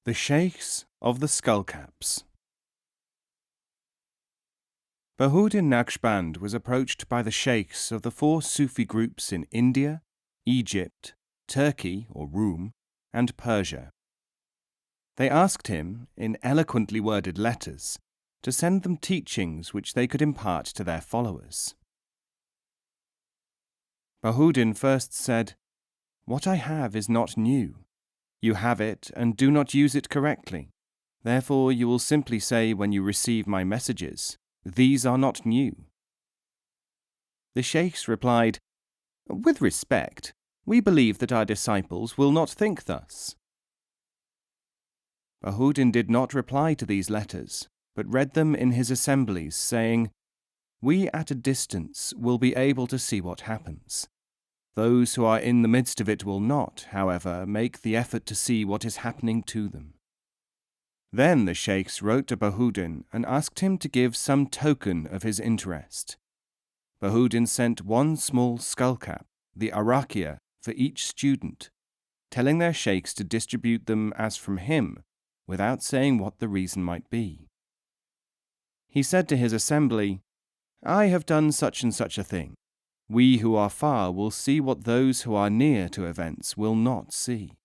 The Sheikhs of the Skullcaps. Bahuddin Naqshband was approached by the sheikhs of the 4 Sufi groups in India, Egypt, Turkey or Rum, and Persia. They asked him, in eloquently worded letters, to send them teachings which they could impart to their followers. Bahuddin first said, "What I have is not new. You have it and do not use it correctly. Therefore you will simply say when you receive my messages, 'These are not new.'" The sheikhs replied, "With respect, we believe that our disciples will not think thus." Bahuddin did not reply to these letters, but read them in his assemblies, saying, "We at a distance will be able to see what happens. Those who are in the midst of it will not, however, make the effort to see what is happening to them." Then the sheikhs wrote to Bahuddin and asked him to give some token of his interest. Bahuddin sent 1 small skullcap, the arakia, for each student, telling their sheikhs to distribute them as from him, without saying what the reason might be. He said to his assembly, "I have done such and such a thing. We who are far will see what those who are near to events will not see."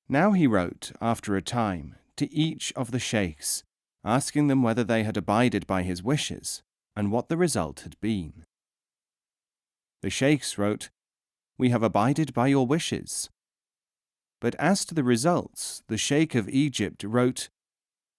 Now he wrote, after a time, to each of the sheikhs, asking them whether they had abided by his wishes, and what the result had been. The sheikhs wrote, "We have abided by your wishes." But as to the results, the Sheikh of Egypt wrote,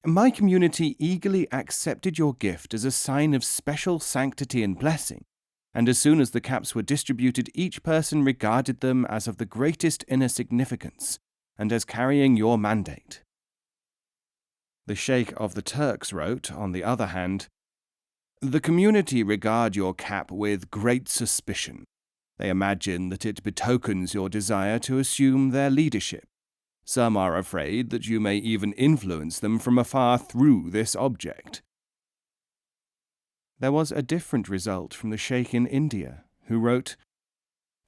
"My community eagerly accepted your gift as a sign of special sanctity and blessing, and as soon as the caps were distributed, each person regarded them as of the greatest inner significance, and as carrying your mandate." The Sheikh of the Turks wrote, on the other hand, "The community regard your cap with great suspicion. They imagine that it betokens your desire to assume their leadership. Some are afraid that you may even influence them from afar through this object." There was a different result from the Sheikh in India, who wrote,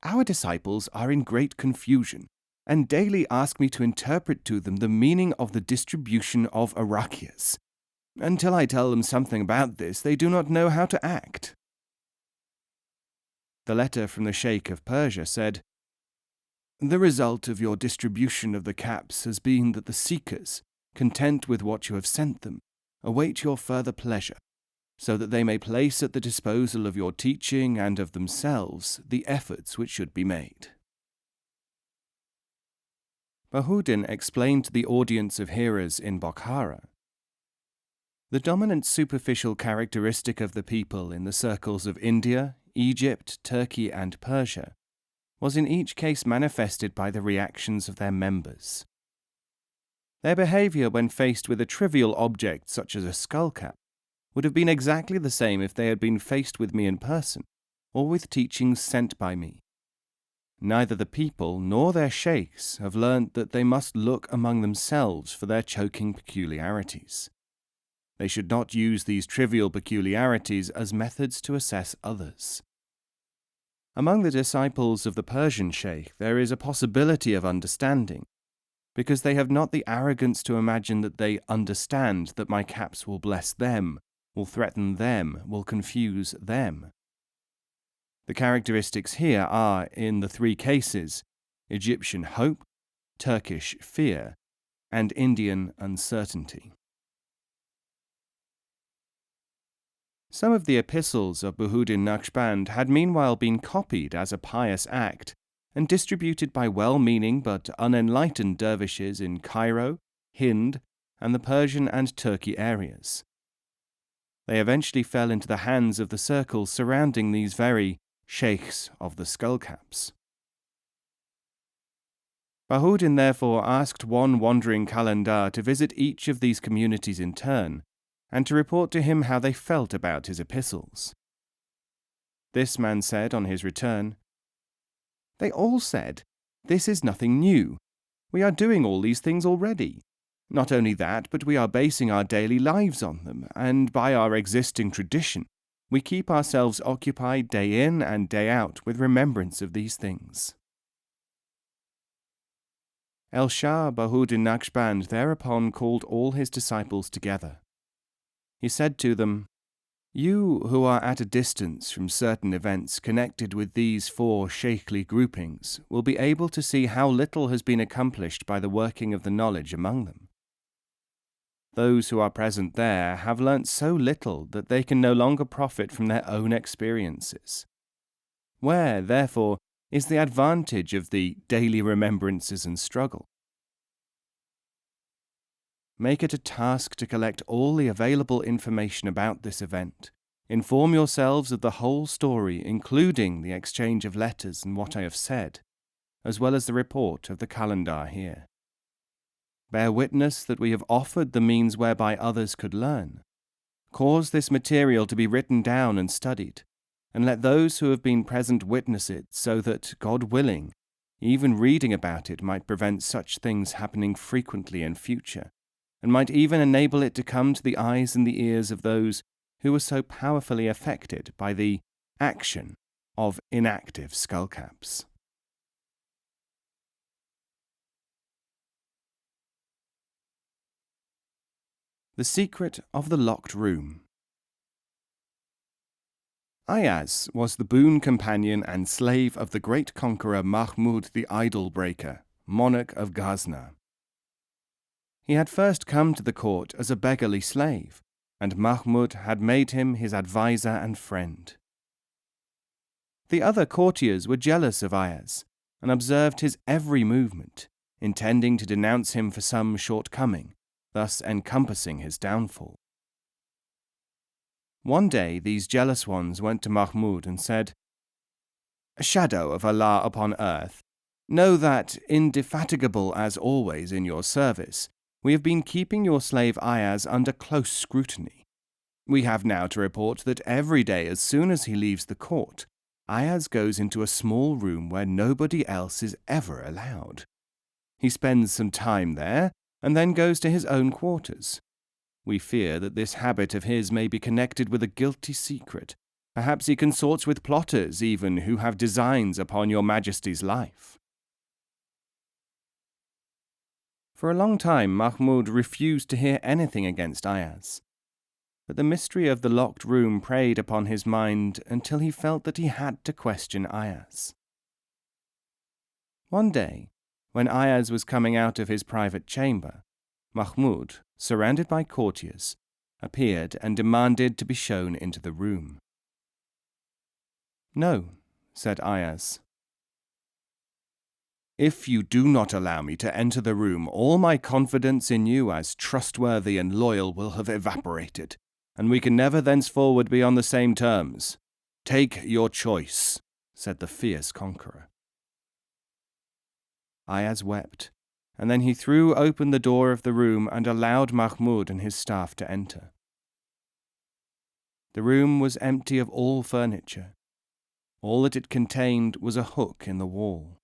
"Our disciples are in great confusion, and daily ask me to interpret to them the meaning of the distribution of arakias. Until I tell them something about this, they do not know how to act." The letter from the Sheikh of Persia said, "The result of your distribution of the caps has been that the seekers, content with what you have sent them, await your further pleasure, so that they may place at the disposal of your teaching and of themselves the efforts which should be made." Bahuddin explained to the audience of hearers in Bokhara, "The dominant superficial characteristic of the people in the circles of India, Egypt, Turkey, and Persia was in each case manifested by the reactions of their members. Their behavior when faced with a trivial object such as a skullcap would have been exactly the same if they had been faced with me in person or with teachings sent by me. Neither the people nor their sheikhs have learnt that they must look among themselves for their choking peculiarities. They should not use these trivial peculiarities as methods to assess others. Among the disciples of the Persian sheikh there is a possibility of understanding, because they have not the arrogance to imagine that they understand that my caps will bless them, will threaten them, will confuse them. The characteristics here are, in the 3 cases, Egyptian hope, Turkish fear, and Indian uncertainty. Some of the epistles of Bahuddin Naqshband had meanwhile been copied as a pious act and distributed by well-meaning but unenlightened dervishes in Cairo, Hind, and the Persian and Turkey areas. They eventually fell into the hands of the circles surrounding these very sheikhs of the skullcaps. Bahuddin therefore asked one wandering calendar to visit each of these communities in turn, and to report to him how they felt about his epistles. This man said on his return, "They all said, 'This is nothing new. We are doing all these things already. Not only that, but we are basing our daily lives on them, and by our existing tradition, we keep ourselves occupied day in and day out with remembrance of these things.'" Shah Bahuddin Naqshband thereupon called all his disciples together. He said to them, "You who are at a distance from certain events connected with these 4 sheikhly groupings will be able to see how little has been accomplished by the working of the knowledge among them. Those who are present there have learnt so little that they can no longer profit from their own experiences. Where, therefore, is the advantage of the daily remembrances and struggle? Make it a task to collect all the available information about this event. Inform yourselves of the whole story, including the exchange of letters and what I have said, as well as the report of the calendar here. Bear witness that we have offered the means whereby others could learn. Cause this material to be written down and studied, and let those who have been present witness it, so that, God willing, even reading about it might prevent such things happening frequently in future, and might even enable it to come to the eyes and the ears of those who were so powerfully affected by the action of inactive skullcaps." The Secret of the Locked Room. Ayaz was the boon companion and slave of the great conqueror Mahmud the Idol-breaker, monarch of Ghazna. He had first come to the court as a beggarly slave, and Mahmud had made him his adviser and friend. The other courtiers were jealous of Ayaz, and observed his every movement, intending to denounce him for some shortcoming, thus encompassing his downfall. One day these jealous ones went to Mahmud and said, "A shadow of Allah upon earth, know that, indefatigable as always in your service, we have been keeping your slave Ayaz under close scrutiny. We have now to report that every day as soon as he leaves the court, Ayaz goes into a small room where nobody else is ever allowed. He spends some time there, and then goes to his own quarters. We fear that this habit of his may be connected with a guilty secret. Perhaps he consorts with plotters even who have designs upon your Majesty's life." For a long time Mahmud refused to hear anything against Ayaz, but the mystery of the locked room preyed upon his mind until he felt that he had to question Ayaz. One day, when Ayaz was coming out of his private chamber, Mahmud, surrounded by courtiers, appeared and demanded to be shown into the room. "No," said Ayaz. "If you do not allow me to enter the room, all my confidence in you as trustworthy and loyal will have evaporated, and we can never thenceforward be on the same terms. Take your choice," said the fierce conqueror. Ayaz wept, and then he threw open the door of the room and allowed Mahmud and his staff to enter. The room was empty of all furniture. All that it contained was a hook in the wall.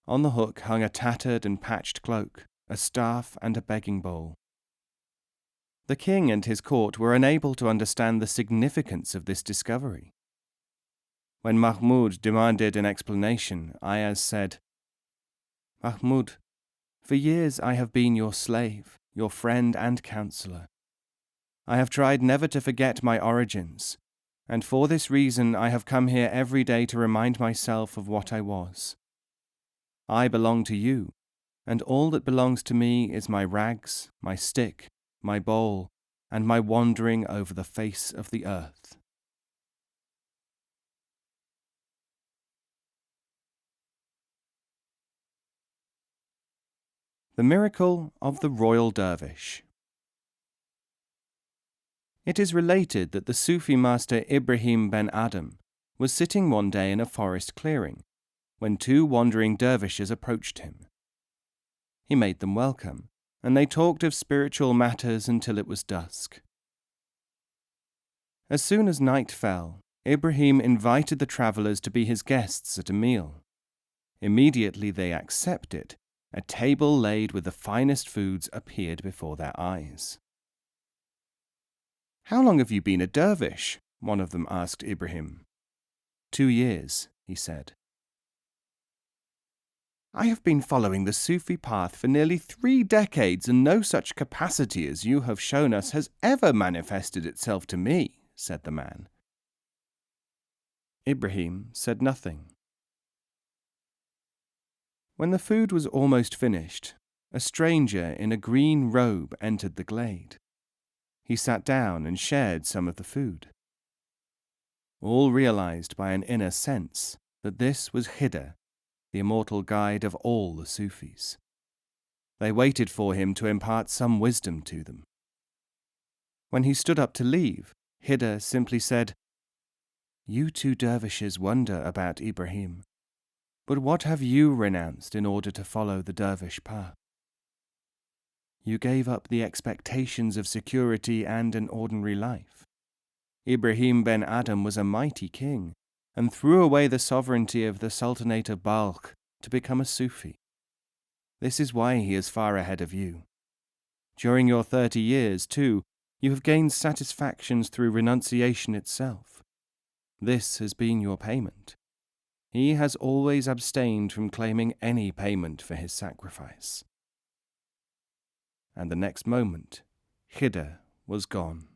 On the hook hung a tattered and patched cloak, a staff, and a begging bowl. The king and his court were unable to understand the significance of this discovery. When Mahmud demanded an explanation, Ayaz said, "Mahmud, for years I have been your slave, your friend and counselor. I have tried never to forget my origins, and for this reason I have come here every day to remind myself of what I was. I belong to you, and all that belongs to me is my rags, my stick, my bowl, and my wandering over the face of the earth." The Miracle of the Royal Dervish. It is related that the Sufi master Ibrahim ben Adam was sitting one day in a forest clearing, when 2 wandering dervishes approached him. He made them welcome, and they talked of spiritual matters until it was dusk. As soon as night fell, Ibrahim invited the travellers to be his guests at a meal. Immediately they accepted. A table laid with the finest foods appeared before their eyes. "How long have you been a dervish?" one of them asked Ibrahim. 2 years, he said. I have been following the Sufi path for nearly 3 decades, and no such capacity as you have shown us has ever manifested itself to me," said the man. Ibrahim said nothing. When the food was almost finished, a stranger in a green robe entered the glade. He sat down and shared some of the food. All realized by an inner sense that this was Hida, the immortal guide of all the Sufis. They waited for him to impart some wisdom to them. When he stood up to leave, Hida simply said, "You two dervishes wonder about Ibrahim, but what have you renounced in order to follow the dervish path? You gave up the expectations of security and an ordinary life. Ibrahim ben Adam was a mighty king, and threw away the sovereignty of the Sultanate of Balkh to become a Sufi. This is why he is far ahead of you. During your 30 years, too, you have gained satisfactions through renunciation itself. This has been your payment. He has always abstained from claiming any payment for his sacrifice." And the next moment, Hida was gone.